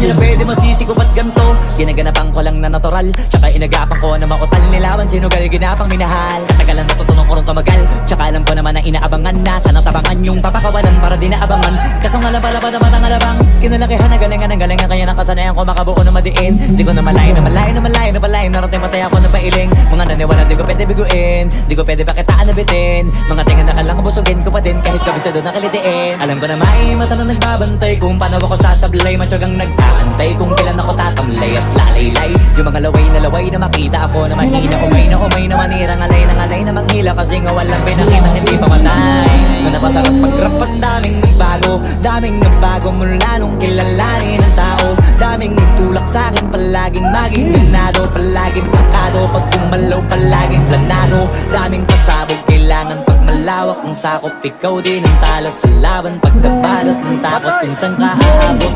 nyo na pwede masisiko ba't ganto? Ginaganapan ko lang na natural, tsaka inagapan ko na mautal. Nilawan sinugal, ginapang minahal. Katagalan natutunan ko rin tumagal, tsaka alam ko naman ang inaabangan na sanang tabangan yung papakawalan para di naabangan. Kaso nga lang pala pa dapat ang alabang kinalakihan na galingan ng galingan, kaya nakasanayan ko makabuo na madiin. Di ko na malayo na malayo na malayo na malayo, narating patay ako na pailing. Mga naniwala di ko pwede biguin, di ko pwede pakitaan na bitin. Mga tinga na kalang busugin ko pa din kahit kabisado na kalitiin. Alam ko na may mata na nagbabantay kung paano ako sasablay, matyagang nag-aantay kung kailan ako tatamlay at lalaylay. Yung mga laway na makita ako na mahina, umay na manira, ngalay na manghila, kasi nga walang pinakita hindi pa matay. Na napasarap mag-rap, ang daming nagbago mula nung kilalanin ang tao. Daming nagtulak sa'kin, palaging maging ganado, palaging pakado, pag gumalaw palaging planado. Daming pasabog, kailangan pag malawak ang sakop, ikaw din ang talo sa laban. Pag nabalot ng takot, kung saan ka aabot,